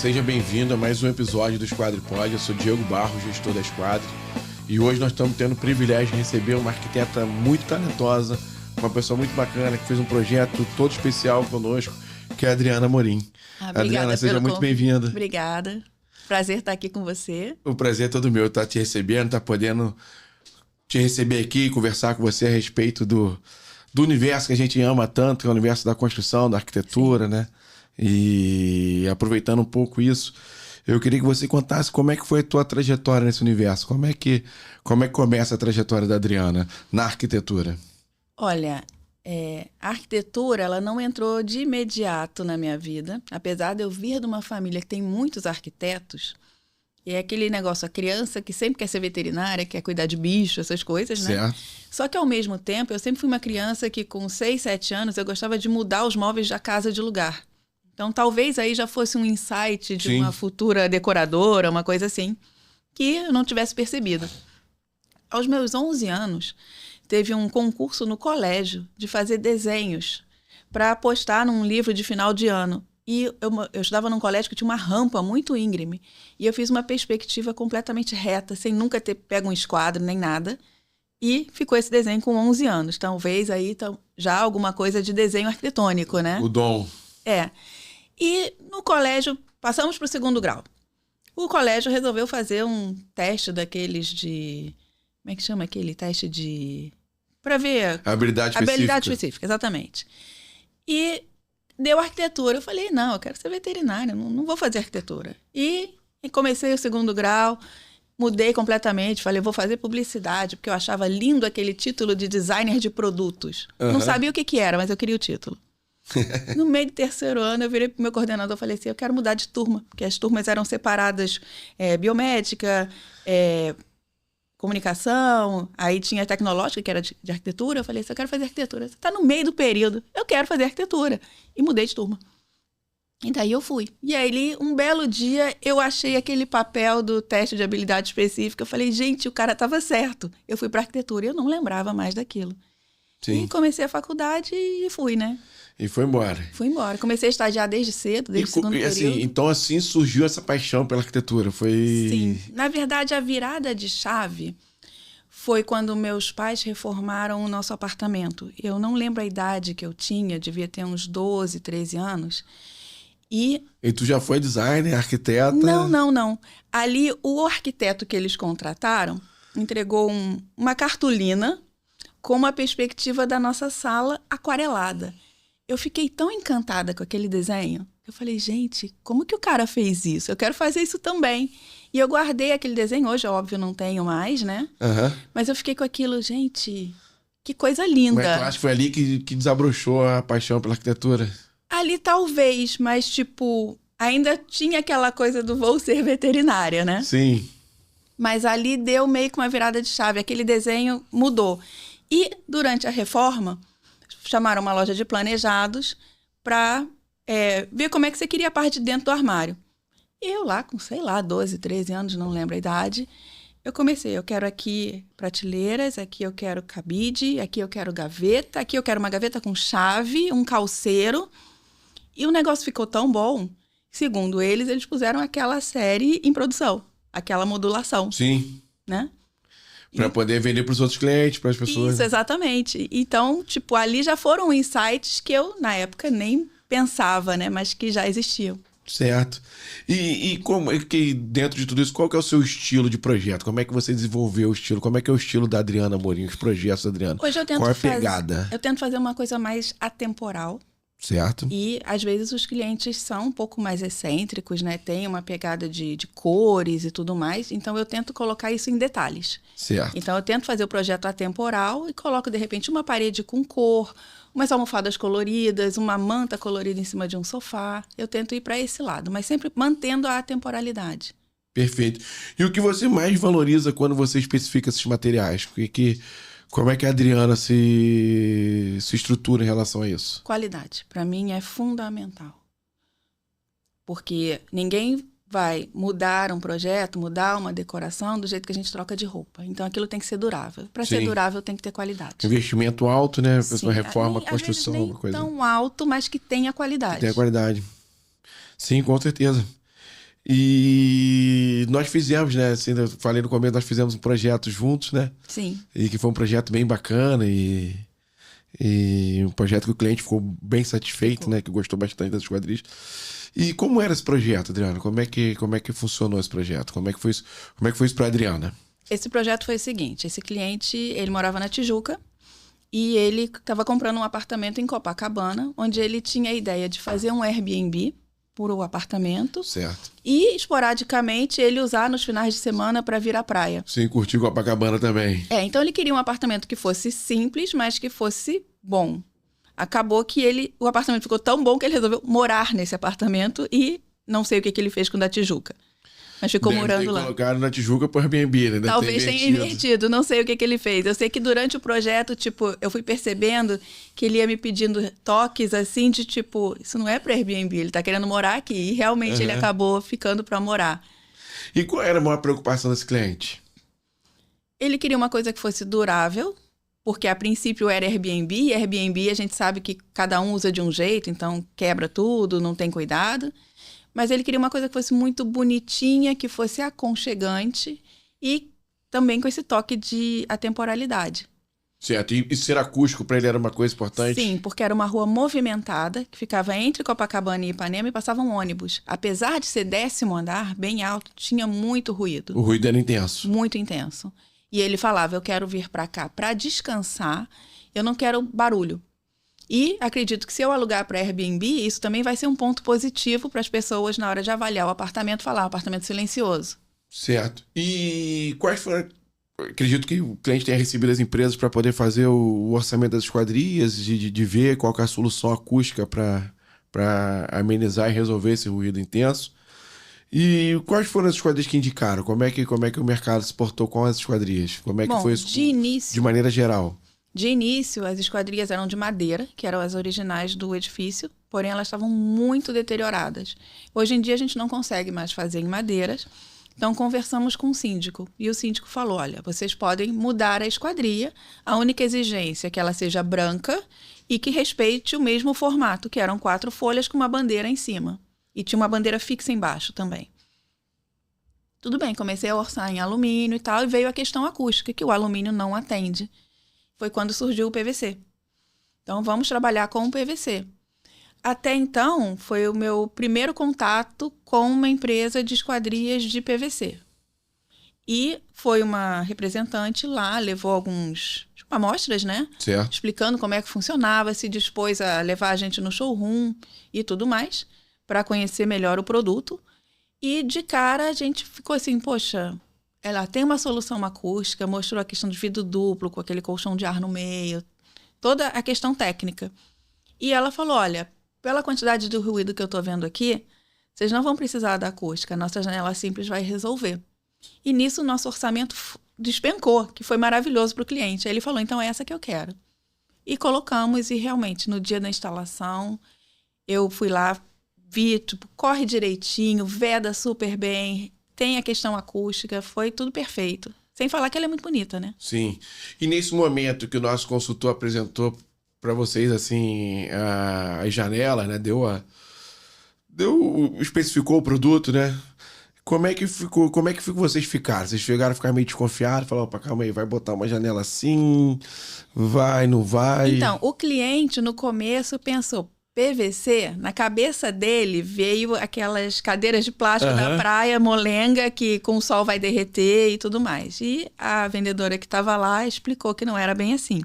seja bem-vindo a mais um episódio do Esquadre Pod. Eu sou Diego Barros, gestor da Esquadre, e hoje nós estamos tendo o privilégio de receber uma arquiteta muito talentosa, uma pessoa muito bacana, que fez um projeto todo especial conosco, que é a Adriana Amorim. Adriana, seja muito bem-vinda. Obrigada. Prazer estar aqui com você. O prazer é todo meu, estar te recebendo, estar podendo te receber aqui e conversar com você a respeito do universo que a gente ama tanto, que é o universo da construção, da arquitetura, né? E aproveitando um pouco isso, eu queria que você contasse como é que foi a tua trajetória nesse universo. Como é que começa a trajetória da Adriana na arquitetura? Olha, a arquitetura ela não entrou de imediato na minha vida, apesar de eu vir de uma família que tem muitos arquitetos. E é aquele negócio, a criança que sempre quer ser veterinária, quer cuidar de bicho, essas coisas, né? Certo. Só que ao mesmo tempo, eu sempre fui uma criança que com 6, 7 anos eu gostava de mudar os móveis da casa de lugar. Então talvez aí já fosse um insight de uma futura decoradora, uma coisa assim, que eu não tivesse percebido. Aos meus 11 anos, teve um concurso no colégio de fazer desenhos para apostar num livro de final de ano. E eu estudava num colégio que tinha uma rampa muito íngreme. E eu fiz uma perspectiva completamente reta, sem nunca ter pego um esquadro nem nada. E ficou esse desenho com 11 anos. Talvez aí já alguma coisa de desenho arquitetônico, né? O dom. E no colégio, passamos para o 2º grau. O colégio resolveu fazer um teste daqueles de... Como é que chama aquele teste de... Para ver... Habilidade específica. Habilidade específica, exatamente. E deu arquitetura. Eu falei, não, eu quero ser veterinária, não vou fazer arquitetura. E comecei o 2º grau, mudei completamente. Falei, vou fazer publicidade, porque eu achava lindo aquele título de designer de produtos. Não sabia o que era, mas eu queria o título. No meio do 3º ano, eu virei pro meu coordenador e falei assim, eu quero mudar de turma, porque as turmas eram separadas, biomédica, comunicação, aí tinha tecnológica, que era de arquitetura. Eu falei assim, eu quero fazer arquitetura. Você está no meio do período, eu quero fazer arquitetura. E mudei de turma. E daí eu fui. E aí, um belo dia, eu achei aquele papel do teste de habilidade específica. Eu falei, gente, o cara estava certo. Eu fui para arquitetura e eu não lembrava mais daquilo. Sim. E comecei a faculdade e fui, né? E foi embora. Fui embora. Comecei a estagiar desde cedo, desde o 2º período. Então assim surgiu essa paixão pela arquitetura. Sim. Na verdade, a virada de chave foi quando meus pais reformaram o nosso apartamento. Eu não lembro a idade que eu tinha, devia ter uns 12, 13 anos. E tu já foi designer, arquiteta? Não. Ali, o arquiteto que eles contrataram entregou uma cartolina com uma perspectiva da nossa sala aquarelada. Eu fiquei tão encantada com aquele desenho. Eu falei, gente, como que o cara fez isso? Eu quero fazer isso também. E eu guardei aquele desenho. Hoje, óbvio, não tenho mais, né? Mas eu fiquei com aquilo, gente, que coisa linda. Mas tu acha que foi ali que desabrochou a paixão pela arquitetura? Ali talvez, mas tipo, ainda tinha aquela coisa do vou ser veterinária, né? Sim. Mas ali deu meio que uma virada de chave. Aquele desenho mudou. E durante a reforma, chamaram uma loja de planejados para ver como é que você queria a parte de dentro do armário. E eu lá, com, 12, 13 anos, não lembro a idade, eu comecei, eu quero aqui prateleiras, aqui eu quero cabide, aqui eu quero gaveta, aqui eu quero uma gaveta com chave, um calceiro. E o negócio ficou tão bom, segundo eles puseram aquela série em produção, aquela modulação. Sim. Né? Para poder vender para os outros clientes, para as pessoas. Isso, exatamente. Então, tipo, ali já foram insights que eu, na época, nem pensava, né? Mas que já existiam. Certo. E como é que, dentro de tudo isso, qual que é o seu estilo de projeto? Como é que você desenvolveu o estilo? Como é que é o estilo da Adriana Amorim, os projetos da Adriana? Hoje eu tento qual é a pegada? Eu tento fazer uma coisa mais atemporal. Certo. E, às vezes, os clientes são um pouco mais excêntricos, né? Tem uma pegada de cores e tudo mais. Então, eu tento colocar isso em detalhes. Certo. Então, eu tento fazer o projeto atemporal e coloco, de repente, uma parede com cor, umas almofadas coloridas, uma manta colorida em cima de um sofá. Eu tento ir para esse lado, mas sempre mantendo a atemporalidade. Perfeito. E o que você mais valoriza quando você especifica esses materiais? Como é que a Adriana se estrutura em relação a isso? Qualidade. Para mim é fundamental. Porque ninguém vai mudar um projeto, mudar uma decoração do jeito que a gente troca de roupa. Então aquilo tem que ser durável. Para ser durável tem que ter qualidade. Investimento alto, né? Sim. Uma reforma, às construção, vezes nem uma coisa. Tão alto, mas que tenha qualidade. Que tenha qualidade. Sim, com certeza. E nós fizemos, né? Assim, eu falei no começo, nós fizemos um projeto juntos, né? Sim. E que foi um projeto bem bacana e um projeto que o cliente ficou bem satisfeito, né? Que gostou bastante das esquadrias. E como era esse projeto, Adriana? Como é que funcionou esse projeto? Como é que foi isso para Adriana? Esse projeto foi o seguinte, esse cliente, ele morava na Tijuca e ele estava comprando um apartamento em Copacabana, onde ele tinha a ideia de fazer um Airbnb por um apartamento. Certo. E, esporadicamente, ele usar nos finais de semana para vir à praia. Sim, curtir Copacabana também. Então ele queria um apartamento que fosse simples, mas que fosse bom. Acabou que o apartamento ficou tão bom que ele resolveu morar nesse apartamento e não sei o que ele fez com o da Tijuca. Mas ficou morando lá. Colocaram na Tijuca por Airbnb, né? Talvez tenha invertido, não sei o que ele fez. Eu sei que durante o projeto, tipo, eu fui percebendo que ele ia me pedindo toques, assim, de tipo, isso não é para Airbnb, ele tá querendo morar aqui. E realmente ele acabou ficando para morar. E qual era a maior preocupação desse cliente? Ele queria uma coisa que fosse durável, porque a princípio era Airbnb, e Airbnb a gente sabe que cada um usa de um jeito, então quebra tudo, não tem cuidado. Mas ele queria uma coisa que fosse muito bonitinha, que fosse aconchegante e também com esse toque de atemporalidade. Certo. E ser acústico para ele era uma coisa importante? Sim, porque era uma rua movimentada, que ficava entre Copacabana e Ipanema e passavam ônibus. Apesar de ser 10º andar, bem alto, tinha muito ruído. O ruído era intenso. Muito intenso. E ele falava, eu quero vir para cá para descansar, eu não quero barulho. E acredito que se eu alugar para Airbnb, isso também vai ser um ponto positivo para as pessoas na hora de avaliar o apartamento, falar, um apartamento silencioso. Certo. E quais foram... Acredito que o cliente tenha recebido as empresas para poder fazer o orçamento das esquadrias, de ver qual que é a solução acústica para amenizar e resolver esse ruído intenso. E quais foram as esquadrias que indicaram? Como é que o mercado se portou com as esquadrias? Como é que foi isso de maneira geral? De início, as esquadrias eram de madeira, que eram as originais do edifício, porém elas estavam muito deterioradas. Hoje em dia a gente não consegue mais fazer em madeiras, então conversamos com o síndico. E o síndico falou, olha, vocês podem mudar a esquadria, a única exigência é que ela seja branca e que respeite o mesmo formato, que eram 4 folhas com uma bandeira em cima. E tinha uma bandeira fixa embaixo também. Tudo bem, comecei a orçar em alumínio e tal, e veio a questão acústica, que o alumínio não atende. Foi quando surgiu o PVC. Então, vamos trabalhar com o PVC. Até então, foi o meu primeiro contato com uma empresa de esquadrias de PVC. E foi uma representante lá, levou algumas amostras, né? Certo. Explicando como é que funcionava, se dispôs a levar a gente no showroom e tudo mais, para conhecer melhor o produto. E, de cara, a gente ficou assim, poxa... Ela tem uma solução acústica, mostrou a questão de vidro duplo, com aquele colchão de ar no meio, toda a questão técnica. E ela falou, olha, pela quantidade de ruído que eu estou vendo aqui, vocês não vão precisar da acústica, a nossa janela simples vai resolver. E nisso o nosso orçamento despencou, que foi maravilhoso para o cliente. Aí ele falou, então é essa que eu quero. E colocamos, e realmente, no dia da instalação, eu fui lá, vi, tipo, corre direitinho, veda super bem... Tem a questão acústica, foi tudo perfeito. Sem falar que ela é muito bonita, né? Sim. E nesse momento que o nosso consultor apresentou para vocês, assim, as janelas, né? Especificou o produto, né? Como é que vocês ficaram? Vocês chegaram a ficar meio desconfiados? Falaram, opa, calma aí, vai botar uma janela assim? Vai, não vai? Então, o cliente, no começo, pensou... PVC, na cabeça dele veio aquelas cadeiras de plástico da praia, molenga, que com o sol vai derreter e tudo mais. E a vendedora que estava lá explicou que não era bem assim.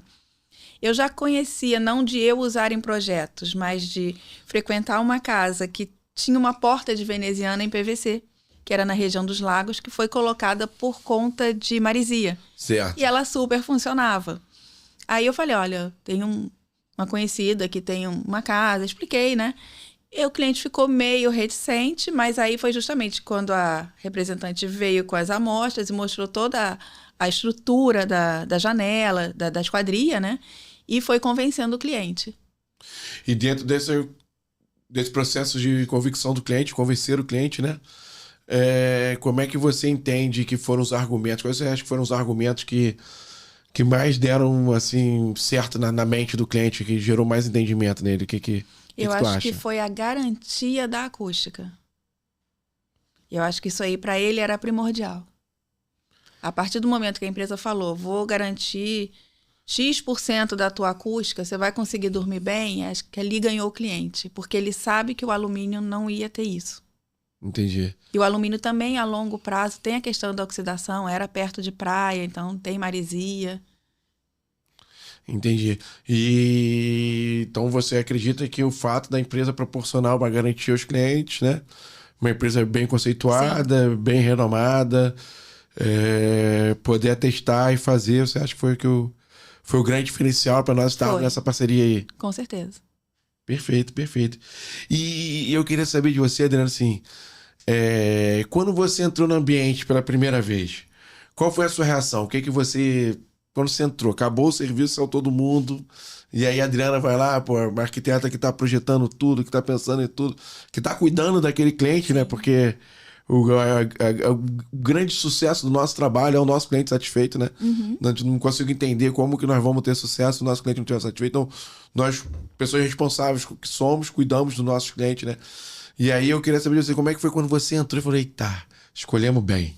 Eu já conhecia, não de eu usar em projetos, mas de frequentar uma casa que tinha uma porta de veneziana em PVC, que era na região dos Lagos, que foi colocada por conta de marisia. Certo. E ela super funcionava. Aí eu falei, olha, tem uma conhecida que tem uma casa, expliquei, né? E o cliente ficou meio reticente, mas aí foi justamente quando a representante veio com as amostras e mostrou toda a estrutura da janela, da esquadria, né? E foi convencendo o cliente. E dentro desse processo de convicção do cliente, convencer o cliente, né? Como é que você entende que foram os argumentos? Quais você acha que foram os argumentos que mais deram, assim, certo na mente do cliente, que gerou mais entendimento nele? Eu acho que foi a garantia da acústica. Eu acho que isso aí para ele era primordial. A partir do momento que a empresa falou, vou garantir X% da tua acústica, você vai conseguir dormir bem, acho que ali ganhou o cliente, porque ele sabe que o alumínio não ia ter isso. Entendi. E o alumínio também, a longo prazo, tem a questão da oxidação, era perto de praia, então tem maresia. Entendi. E então você acredita que o fato da empresa proporcionar uma garantia aos clientes, né? Uma empresa bem conceituada, bem renomada, poder testar e fazer, você acha que foi o grande diferencial para nós estarmos nessa parceria aí? Com certeza. Perfeito, perfeito. E eu queria saber de você, Adriana, assim, quando você entrou no ambiente pela primeira vez, qual foi a sua reação? O que que você... Quando você entrou, acabou o serviço, saiu todo mundo, e aí a Adriana vai lá, pô, uma arquiteta que tá projetando tudo, que tá pensando em tudo, que tá cuidando daquele cliente, né? Porque o grande sucesso do nosso trabalho é o nosso cliente satisfeito, né? Uhum. A gente não consigo entender como que nós vamos ter sucesso se o nosso cliente não estiver satisfeito. Então, nós, pessoas responsáveis que somos, cuidamos do nosso cliente, né? E aí eu queria saber de você, como é que foi quando você entrou e falou, eita, escolhemos bem.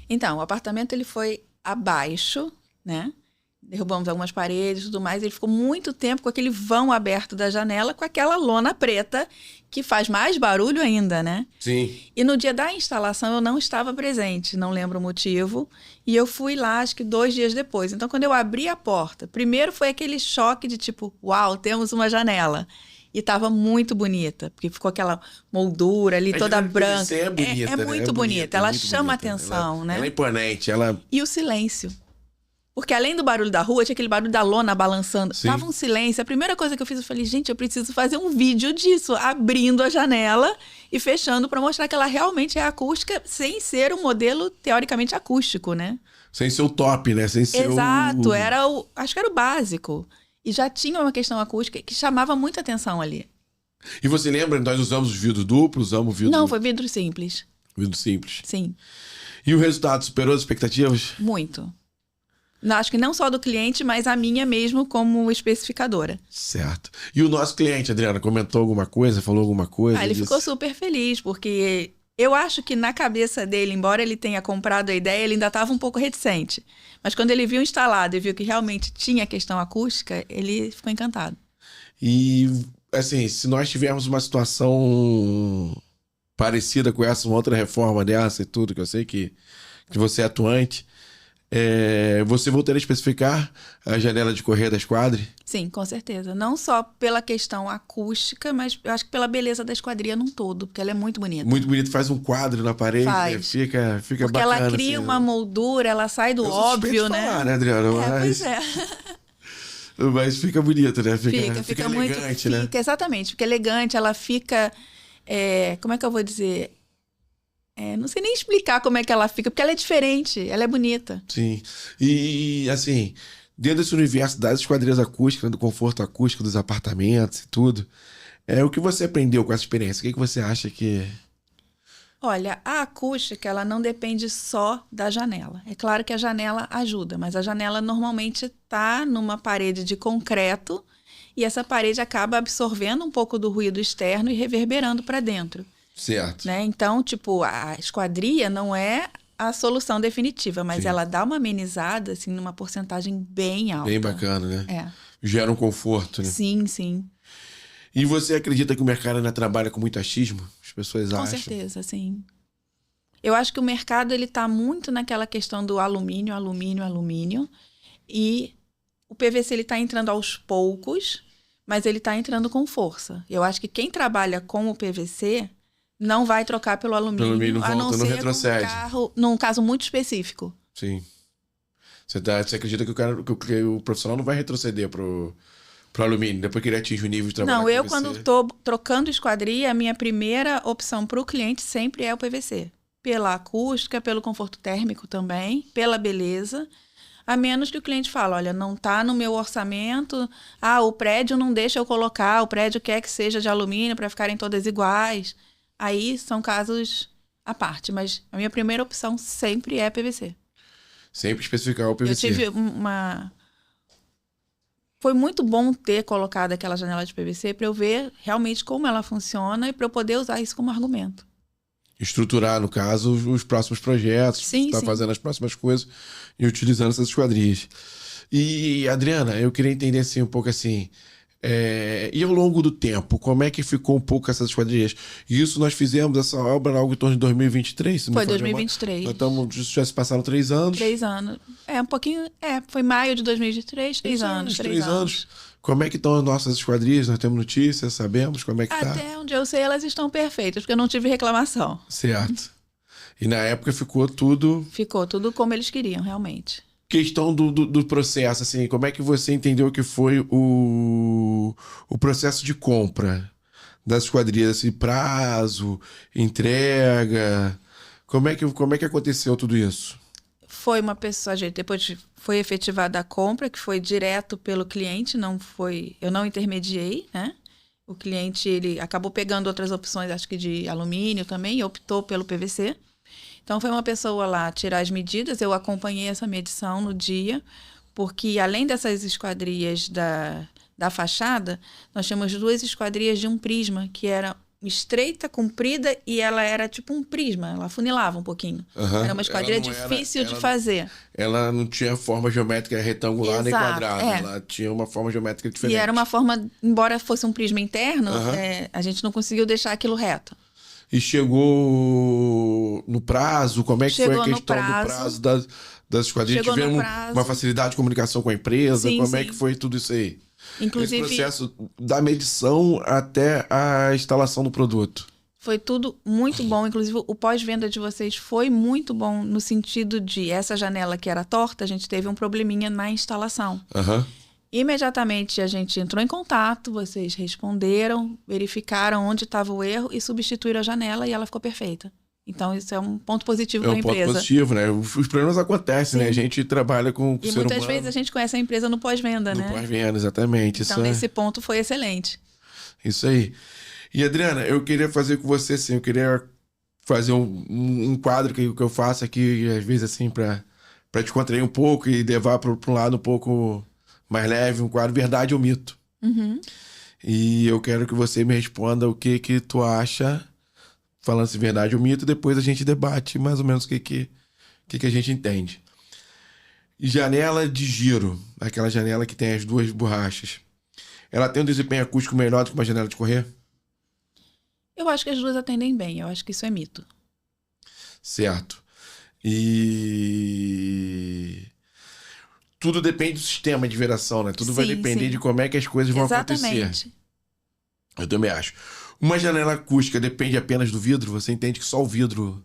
Então, o apartamento ele foi abaixo, né? Derrubamos algumas paredes e tudo mais. Ele ficou muito tempo com aquele vão aberto da janela, com aquela lona preta, que faz mais barulho ainda, né? Sim. E no dia da instalação eu não estava presente, não lembro o motivo. E eu fui lá, acho que 2 dias depois. Então, quando eu abri a porta, primeiro foi aquele choque de tipo, uau, temos uma janela. E estava muito bonita, porque ficou aquela moldura ali, toda branca. É bonita, é muito bonita, ela chama atenção, né? Ela é imponente, E o silêncio. Porque além do barulho da rua, tinha aquele barulho da lona balançando. Sim. Tava um silêncio. A primeira coisa que eu fiz, eu falei, gente, eu preciso fazer um vídeo disso. Abrindo a janela e fechando para mostrar que ela realmente é acústica, sem ser um modelo teoricamente acústico, né? Sem ser o top, né? Sem ser Exato, acho que era o básico. E já tinha uma questão acústica que chamava muita atenção ali. E você lembra, nós usamos vidro duplo, usamos vidro... Não, foi vidro simples. Vidro simples. Sim. E o resultado superou as expectativas? Muito. Acho que não só do cliente, mas a minha mesmo como especificadora. Certo. E o nosso cliente, Adriana, comentou alguma coisa, falou alguma coisa? Ele ficou super feliz, porque eu acho que na cabeça dele, embora ele tenha comprado a ideia, ele ainda estava um pouco reticente. Mas quando ele viu instalado e viu que realmente tinha questão acústica, ele ficou encantado. E, assim, se nós tivermos uma situação parecida com essa, uma outra reforma dessa e tudo, que eu sei que você é atuante... você voltaria a especificar a janela de correr da esquadria? Sim, com certeza. Não só pela questão acústica, mas eu acho que pela beleza da esquadria num todo, porque ela é muito bonita. Muito bonito, faz um quadro na parede, faz. Fica porque bacana. Porque ela cria assim, uma moldura, ela sai do óbvio, né? Falar, né, Adriana? Pois é. Mas fica bonito, né? Fica elegante, muito, né? Fica, exatamente, fica elegante, ela fica... como é que eu vou dizer... não sei nem explicar como é que ela fica, porque ela é diferente, ela é bonita. Sim. E, assim, dentro desse universo das esquadrias acústicas, do conforto acústico dos apartamentos e tudo, o que você aprendeu com essa experiência? O que você acha que... Olha, a acústica, ela não depende só da janela. É claro que a janela ajuda, mas a janela normalmente está numa parede de concreto e essa parede acaba absorvendo um pouco do ruído externo e reverberando para dentro. Certo. Né? Então, tipo, a esquadria não é a solução definitiva, mas Sim. ela dá uma amenizada, assim, numa porcentagem bem alta. Bem bacana, né? É. Gera um conforto, né? Sim, sim. E você acredita que o mercado ainda trabalha com muito achismo? As pessoas acham? Com certeza, sim. Eu acho que o mercado, ele tá muito naquela questão do alumínio, alumínio, alumínio. E o PVC, ele tá entrando aos poucos, mas ele tá entrando com força. Eu acho que quem trabalha com o PVC... não vai trocar pelo alumínio, a não ser num caso muito específico. Sim. Você acredita que o profissional não vai retroceder pro alumínio, depois que ele atinge o nível de trabalho? Não, eu quando estou trocando esquadria, a minha primeira opção para o cliente sempre é o PVC. Pela acústica, pelo conforto térmico também, pela beleza. A menos que o cliente fale, olha, não está no meu orçamento, o prédio não deixa eu colocar, o prédio quer que seja de alumínio para ficarem todas iguais. Aí são casos à parte, mas a minha primeira opção sempre é PVC. Sempre especificar o PVC. Eu tive Foi muito bom ter colocado aquela janela de PVC para eu ver realmente como ela funciona e para eu poder usar isso como argumento. Estruturar, no caso, os próximos projetos, Sim, sim. fazendo as próximas coisas e utilizando essas esquadrias. E, Adriana, eu queria entender assim, um pouco assim, e ao longo do tempo, como é que ficou um pouco essas esquadrias? E isso nós fizemos essa obra algo em torno de 2023? Se não Foi me falha a memória. 2023. Nós estamos, já se passaram 3 anos. 3 anos. Um pouquinho. Foi maio de 2023, 3 anos. 3 anos. Como é que estão as nossas esquadrias? Nós temos notícias, sabemos como é que tá? Até onde eu sei, elas estão perfeitas, porque eu não tive reclamação. Certo. E na época ficou tudo... Ficou tudo como eles queriam, realmente. Questão do processo, assim, como é que você entendeu que foi o processo de compra das esquadrias, assim, prazo, entrega, como é que aconteceu tudo isso? Foi uma pessoa, gente, depois foi efetivada a compra, que foi direto pelo cliente, eu não intermediei, né? O cliente, ele acabou pegando outras opções, acho que de alumínio também, e optou pelo PVC. Então, foi uma pessoa lá tirar as medidas, eu acompanhei essa medição no dia, porque além dessas esquadrias da fachada, nós tínhamos 2 esquadrias de um prisma, que era estreita, comprida, e ela era tipo um prisma, ela afunilava um pouquinho. Uhum. Era uma esquadria difícil de fazer. Ela não tinha forma geométrica retangular. Exato, nem quadrada, ela tinha uma forma geométrica diferente. E era uma forma, embora fosse um prisma interno, a gente não conseguiu deixar aquilo reto. E chegou no prazo? Como é que foi a questão do prazo das esquadrias? Tivemos uma facilidade de comunicação com a empresa? Sim, como é que foi tudo isso aí? Inclusive, esse processo da medição até a instalação do produto. Foi tudo muito bom. Inclusive, o pós-venda de vocês foi muito bom no sentido de essa janela que era torta, a gente teve um probleminha na instalação. Imediatamente a gente entrou em contato, vocês responderam, verificaram onde estava o erro e substituíram a janela e ela ficou perfeita. Então, isso é um ponto positivo para a empresa. É um ponto positivo, né? Os problemas acontecem, né? A gente trabalha com o ser humano. E muitas vezes a gente conhece a empresa no pós-venda, né? No pós-venda, exatamente. Então, nesse ponto foi excelente. Isso aí. E, Adriana, eu queria fazer com você, assim, eu queria fazer um quadro que eu faço aqui, às vezes, assim, para te contrair um pouco e levar para um lado um pouco mais leve, um quadro Verdade ou Mito. E eu quero que você me responda o que tu acha, falando se verdade ou mito, e depois a gente debate mais ou menos o que a gente entende. Janela de giro, aquela janela que tem as 2 borrachas, ela tem um desempenho acústico melhor do que uma janela de correr? Eu acho que as 2 atendem bem, eu acho que isso é mito. Certo. E tudo depende do sistema de veração, né? Tudo vai depender de como é que as coisas vão acontecer. Eu também acho. Uma janela acústica depende apenas do vidro? Você entende que só o vidro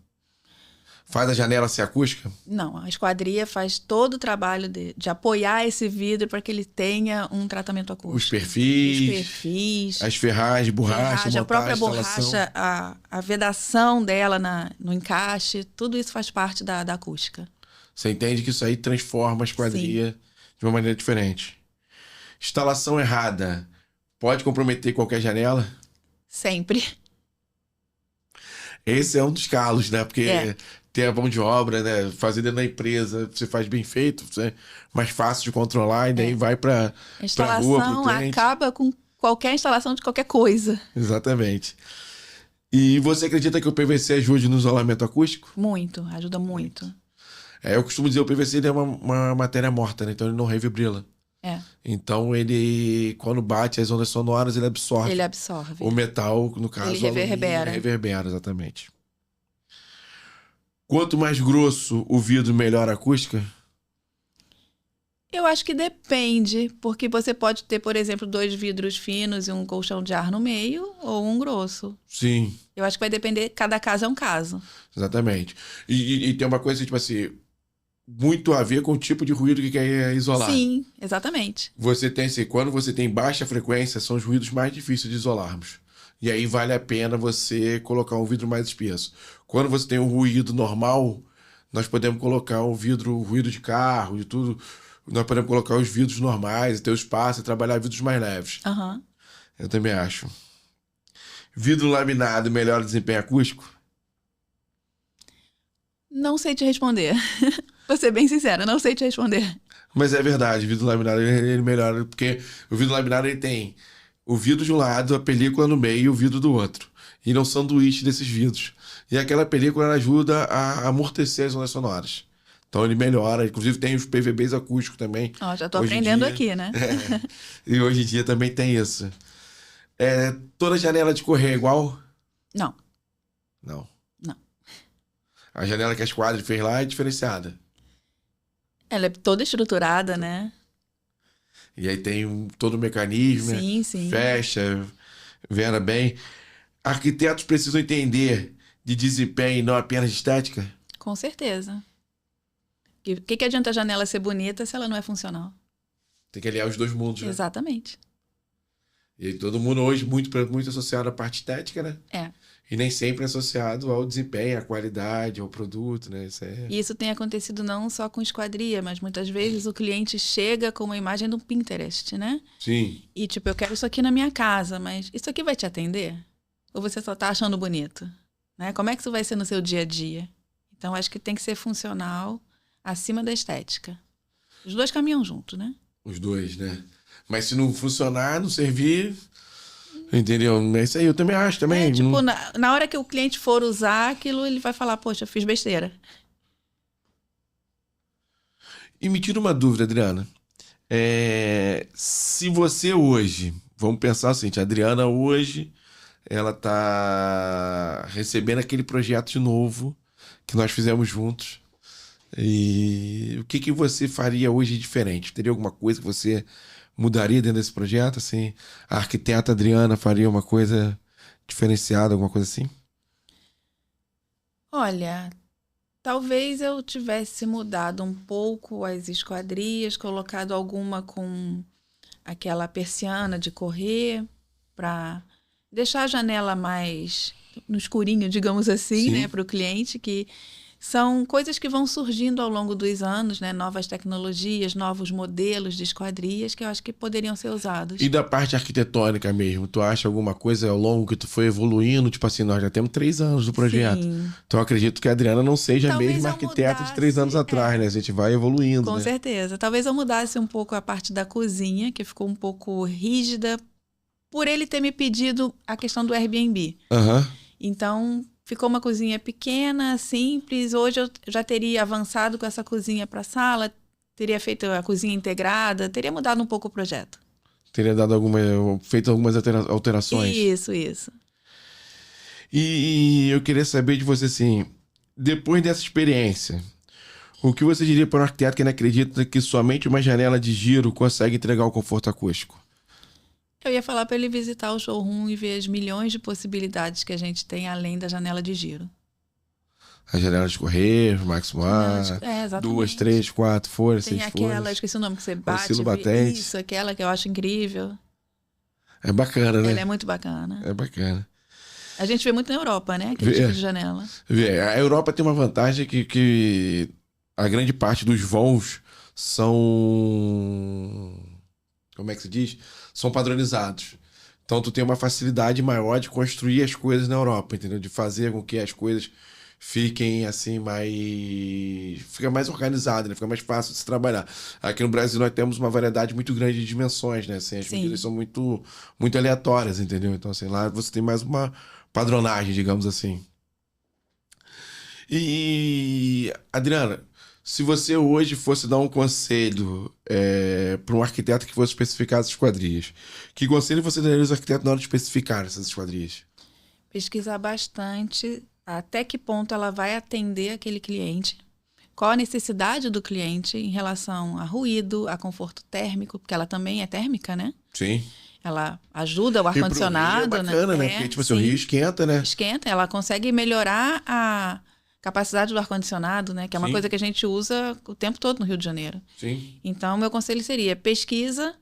faz a janela ser acústica? Não, a esquadria faz todo o trabalho de apoiar esse vidro para que ele tenha um tratamento acústico. Os perfis, as ferragens, borracha, a própria borracha, a vedação dela no encaixe, tudo isso faz parte da acústica. Você entende que isso aí transforma a esquadria de uma maneira diferente. Instalação errada pode comprometer qualquer janela? Sempre. Esse é um dos calos, né? Porque tem a mão de obra, né? Fazer dentro da empresa, você faz bem feito, é mais fácil de controlar e daí vai para rua, pro cliente. A instalação acaba com qualquer instalação de qualquer coisa. Exatamente. E você acredita que o PVC ajude no isolamento acústico? Muito, ajuda muito. Eu costumo dizer, o PVC ele é uma matéria morta, né? Então ele não revibrila. Então ele, quando bate as ondas sonoras, ele absorve. Ele absorve. O metal, no caso, ele reverbera. Ele reverbera, exatamente. Quanto mais grosso o vidro, melhor a acústica? Eu acho que depende, porque você pode ter, por exemplo, 2 vidros finos e um colchão de ar no meio, ou um grosso. Sim. Eu acho que vai depender, cada caso é um caso. Exatamente. E tem uma coisa, tipo assim, muito a ver com o tipo de ruído que quer isolar. Sim, exatamente. Você tem, assim, quando você tem baixa frequência, são os ruídos mais difíceis de isolarmos. E aí vale a pena você colocar um vidro mais espesso. Quando você tem um ruído normal, nós podemos colocar um vidro, ruído de carro, de tudo. Nós podemos colocar os vidros normais, ter o espaço e trabalhar vidros mais leves. Eu também acho. Vidro laminado melhora o desempenho acústico? Não sei te responder. Vou ser bem sincera, não sei te responder. Mas é verdade, o vidro laminado ele melhora, porque o vidro laminado ele tem o vidro de um lado, a película no meio e o vidro do outro. E não sanduíche desses vidros. E aquela película ela ajuda a amortecer as ondas sonoras. Então ele melhora. Inclusive tem os PVBs acústicos também. Ó, já tô aprendendo aqui, né? E hoje em dia também tem isso. Toda janela de correr é igual? Não. Não. Não. A janela que a Esquadra fez lá é diferenciada. Ela é toda estruturada, né? E aí tem todo o mecanismo, sim, sim. Fecha, venda bem. Arquitetos precisam entender de desempenho e não apenas de estética? Com certeza. O que adianta a janela ser bonita se ela não é funcional? Tem que aliar os dois mundos, né? Exatamente. E todo mundo hoje muito associado à parte estética, né? E nem sempre associado ao desempenho, à qualidade, ao produto, né? Isso tem acontecido não só com esquadria, mas muitas vezes o cliente chega com uma imagem do Pinterest, né? Sim. E tipo, eu quero isso aqui na minha casa, mas isso aqui vai te atender? Ou você só tá achando bonito? Né? Como é que isso vai ser no seu dia a dia? Então, acho que tem que ser funcional acima da estética. Os dois caminham juntos, né? Os dois, né? Mas se não funcionar, não servir... Entendeu? É isso aí, eu também acho também. Tipo, na hora que o cliente for usar aquilo, ele vai falar, poxa, eu fiz besteira. E me tira uma dúvida, Adriana. Se você hoje, vamos pensar assim, a Adriana hoje, ela tá recebendo aquele projeto de novo que nós fizemos juntos. E o que você faria hoje diferente? Teria alguma coisa que você mudaria dentro desse projeto? Assim, a arquiteta Adriana faria uma coisa diferenciada, alguma coisa assim? Olha, talvez eu tivesse mudado um pouco as esquadrias, colocado alguma com aquela persiana de correr, para deixar a janela mais no escurinho, digamos assim, né, para o cliente, que são coisas que vão surgindo ao longo dos anos, né? Novas tecnologias, novos modelos de esquadrias que eu acho que poderiam ser usados. E da parte arquitetônica mesmo, tu acha alguma coisa ao longo que tu foi evoluindo? Tipo assim, nós já temos 3 anos do projeto. Sim. Então eu acredito que a Adriana não seja a Talvez mesma eu arquiteta de 3 anos atrás, né? A gente vai evoluindo, Com né? certeza. Talvez eu mudasse um pouco a parte da cozinha, que ficou um pouco rígida, por ele ter me pedido a questão do Airbnb. Então... ficou uma cozinha pequena, simples. Hoje eu já teria avançado com essa cozinha para a sala, teria feito a cozinha integrada, teria mudado um pouco o projeto. Teria feito algumas alterações. Isso. E eu queria saber de você, assim, depois dessa experiência, o que você diria para um arquiteto que não acredita que somente uma janela de giro consegue entregar o conforto acústico? Eu ia falar para ele visitar o showroom e ver as milhões de possibilidades que a gente tem além da janela de giro. A janela de correr, maximal, 2, 3, 4 folhas, 6 folhas. Tem aquela, esqueci o nome que você bate. Oscilo batente. Isso, aquela que eu acho incrível. É bacana, né? Ela é muito bacana. É bacana. A gente vê muito na Europa, né? Aquele tipo de janela. A Europa tem uma vantagem que a grande parte dos voos são... como é que se diz? São padronizados. Então tu tem uma facilidade maior de construir as coisas na Europa, entendeu? De fazer com que as coisas fiquem assim fica mais organizado, né? Fica mais fácil de se trabalhar. Aqui no Brasil nós temos uma variedade muito grande de dimensões, né? Assim, as medidas são muito, muito aleatórias, entendeu? Então assim, lá você tem mais uma padronagem, digamos assim. E Adriana, se você hoje fosse dar um conselho para um arquiteto que fosse especificar as esquadrias, que conselho você daria aos arquitetos na hora de especificar essas esquadrias? Pesquisar bastante até que ponto ela vai atender aquele cliente, qual a necessidade do cliente em relação a ruído, a conforto térmico, porque ela também é térmica, né? Sim. Ela ajuda o ar-condicionado. É bacana, né? Porque tipo, o rio esquenta, né? Esquenta, ela consegue melhorar a capacidade do ar-condicionado, né? Que é uma coisa que a gente usa o tempo todo no Rio de Janeiro. Sim. Então, meu conselho seria pesquisa,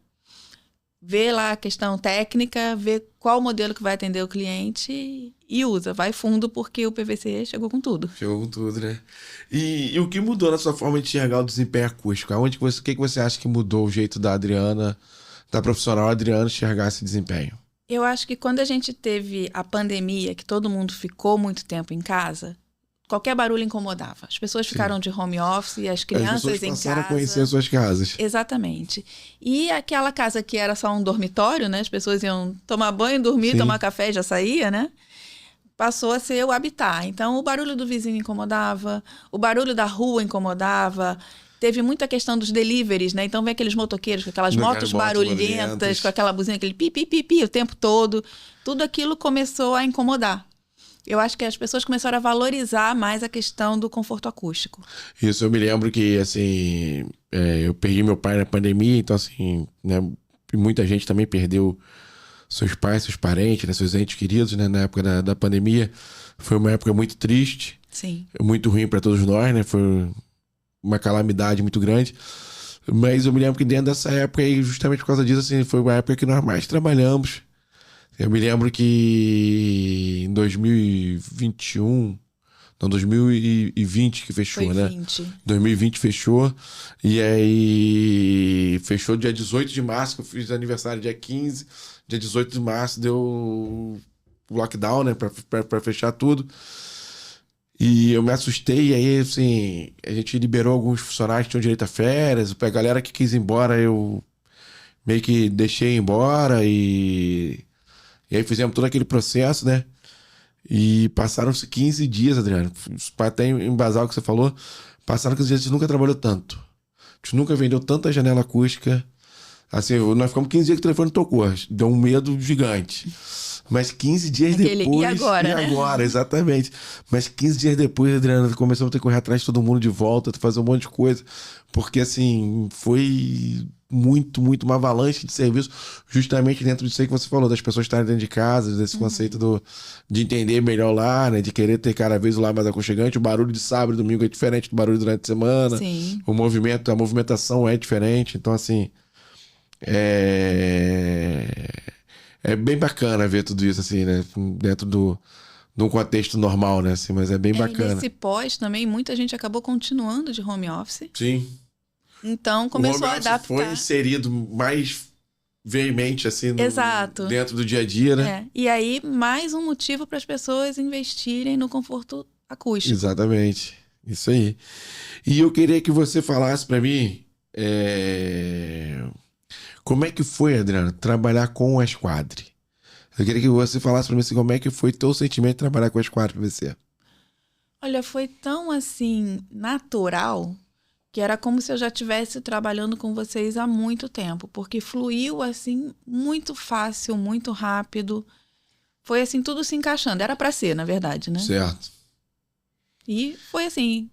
vê lá a questão técnica, vê qual modelo que vai atender o cliente e usa. Vai fundo, porque o PVC chegou com tudo. Chegou com tudo, né? E o que mudou na sua forma de enxergar o desempenho acústico? O que você acha que mudou o jeito da Adriana, da profissional Adriana, enxergar esse desempenho? Eu acho que quando a gente teve a pandemia, que todo mundo ficou muito tempo em casa, qualquer barulho incomodava. As pessoas ficaram de home office e as crianças em casa. Passaram a conhecer as suas casas. Exatamente. E aquela casa que era só um dormitório, né? As pessoas iam tomar banho, dormir, tomar café e já saía, né? Passou a ser o habitat. Então, o barulho do vizinho incomodava, o barulho da rua incomodava. Teve muita questão dos deliveries, né? Então, vem aqueles motoqueiros com aquelas motos barulhentas, com aquela buzina, aquele pi, pi, pi, pi o tempo todo. Tudo aquilo começou a incomodar. Eu acho que as pessoas começaram a valorizar mais a questão do conforto acústico. Isso, eu me lembro que, assim, eu perdi meu pai na pandemia, então, assim, né, muita gente também perdeu seus pais, seus parentes, né, seus entes queridos, né, na época da pandemia. Foi uma época muito triste. Sim. Muito ruim para todos nós, né? Foi uma calamidade muito grande. Mas eu me lembro que dentro dessa época, e justamente por causa disso, assim, foi uma época que nós mais trabalhamos. Eu me lembro que em 2021, não, 2020 que fechou, foi né? 20. 2020 fechou. E aí fechou dia 18 de março, que eu fiz aniversário dia 15. Dia 18 de março deu o lockdown, né? Pra fechar tudo. E eu me assustei, e aí, assim, a gente liberou alguns funcionários que tinham direito a férias. A galera que quis ir embora, eu meio que deixei embora e aí fizemos todo aquele processo, né? E passaram-se 15 dias, Adriano. Para até embasar o que você falou, passaram 15 dias, a gente nunca trabalhou tanto. A gente nunca vendeu tanta janela acústica. Assim, nós ficamos 15 dias que o telefone tocou. Deu um medo gigante. Mas 15 dias depois... E agora, né? Agora, exatamente. Mas 15 dias depois, Adriano, começamos a ter que correr atrás de todo mundo de volta, fazer um monte de coisa. Porque, assim, foi muito, muito uma avalanche de serviço, justamente dentro disso aí que você falou, das pessoas estarem dentro de casa, desse conceito de entender melhor lá, né? De querer ter cada vez o lar mais aconchegante. O barulho de sábado e domingo é diferente do barulho durante a semana. Sim. A movimentação é diferente. Então, assim... É bem bacana ver tudo isso, assim, né? Dentro de um contexto normal, né? Assim, mas é bem bacana. E nesse pós também, muita gente acabou continuando de home office. Sim. Então, começou a adaptar. Foi inserido mais veemente, assim, Exato. dentro do dia a dia, né? E aí, mais um motivo para as pessoas investirem no conforto acústico. Exatamente. Isso aí. E eu queria que você falasse para mim... Como é que foi, Adriana, trabalhar com a Squadre? Eu queria que você falasse pra mim assim, como é que foi teu sentimento de trabalhar com a Squadre pra você? Olha, foi tão, assim, natural, que era como se eu já estivesse trabalhando com vocês há muito tempo, porque fluiu, assim, muito fácil, muito rápido. Foi, assim, tudo se encaixando. Era pra ser, na verdade, né? Certo. E foi assim...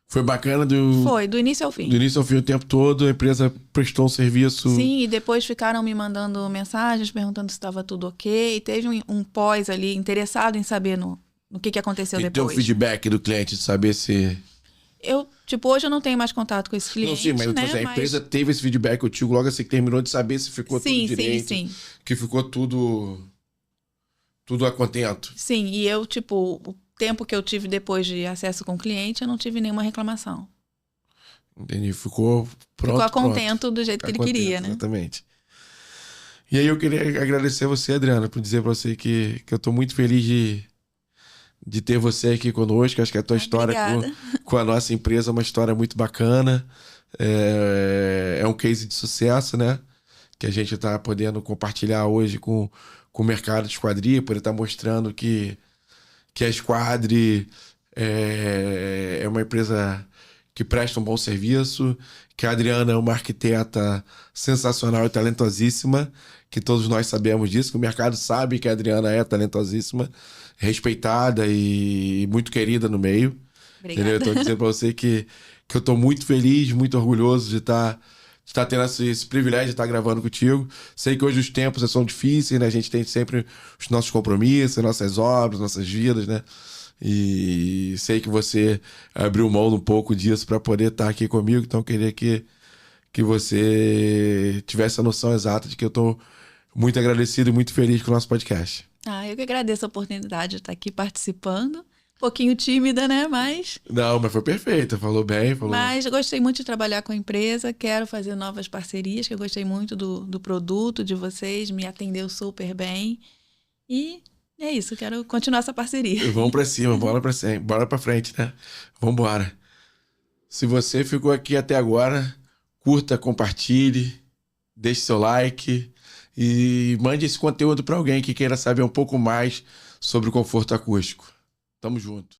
Foi bacana Foi, do início ao fim. Do início ao fim, o tempo todo, a empresa prestou um serviço... Sim, e depois ficaram me mandando mensagens, perguntando se estava tudo ok. Teve um pós ali, interessado em saber no que aconteceu depois. E teu feedback do cliente, de saber se... Hoje eu não tenho mais contato com esse cliente, Não, sim, mas, né? A empresa teve esse feedback contigo logo assim que terminou de saber se ficou tudo direito. Sim. Que ficou tudo a contento. Sim, e eu, o tempo que eu tive depois de acesso com o cliente, eu não tive nenhuma reclamação. Entendi, ficou pronto. Ficou contento do jeito que ele queria, né? Exatamente. E aí eu queria agradecer a você, Adriana, por dizer pra você que eu tô muito feliz de ter você aqui conosco. Acho que a tua história com a nossa empresa é uma história muito bacana. É um case de sucesso, né? Que a gente tá podendo compartilhar hoje com o mercado de esquadria, por estar mostrando que a Squadre é uma empresa que presta um bom serviço, que a Adriana é uma arquiteta sensacional e talentosíssima, que todos nós sabemos disso, que o mercado sabe que a Adriana é talentosíssima, respeitada e muito querida no meio. Obrigada. Entendeu? Eu tô dizendo pra você que eu tô muito feliz, muito orgulhoso de estar tendo esse privilégio de estar gravando contigo. Sei que hoje os tempos são difíceis, né? A gente tem sempre os nossos compromissos, nossas obras, nossas vidas, né? E sei que você abriu mão um pouco disso para poder estar aqui comigo, então eu queria que você tivesse a noção exata de que eu tô muito agradecido e muito feliz com o nosso podcast. Eu que agradeço a oportunidade de estar aqui participando. Um pouquinho tímida, né? Mas foi perfeito, falou bem. Mas eu gostei muito de trabalhar com a empresa, quero fazer novas parcerias, que eu gostei muito do produto de vocês, me atendeu super bem. E É isso, quero continuar essa parceria. Vamos pra cima, bora pra frente, né? Vambora. Se você ficou aqui até agora, curta, compartilhe, deixe seu like e mande esse conteúdo para alguém que queira saber um pouco mais sobre o conforto acústico. Tamo junto.